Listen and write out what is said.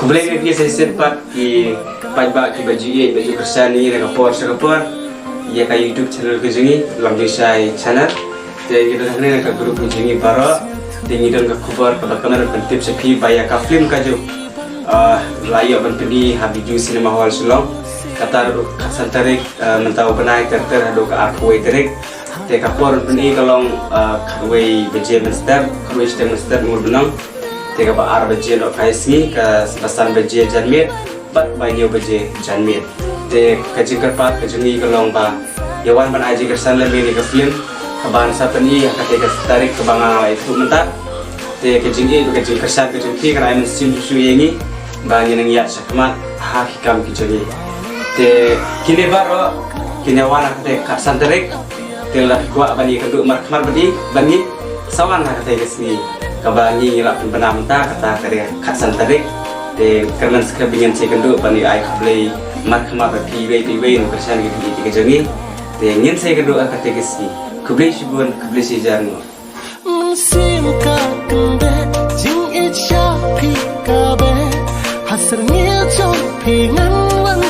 Kemudian dia saya sempat di pajak di baju kersani dengan kapor ia kayak YouTube channel kejungi lambi saya channel jadi kita hendak ke grup kejungi para tinggi dan kabar pada kamera pentip sepi bayar film kaju layak berpedi habi ju cinema hall sulong kata kasan tarik mentau penai terter hado ke aku tarik te kapor peni kalong kadway beje menster kadway stem menster mur benang tega ba ar beje no kaisni ka sebasan beje janmit bat banyo beje janmit te kaji kerpat kajungi kalong ba yawan ban aji kersan lebih ni ke film kaban sapeni ka tarik ke banga itu mentak te kajungi itu kaji kersan kajungi kana men sim su yengi bangi nang ya sakmat ha hikam kajungi te kini baro kini wana kate kersan tarik te lah gua bani keduk markmar badi bangi sawan kate kesni kabangi ngilak penam ta kata kare kersan tarik te kerman skrabingan se keduk bani ai khablei markmar badi we no kersan gitu kajungi te ngin se keduk kate kesni kublei shibun kublei sijarno Hasrnya jauh pingan wan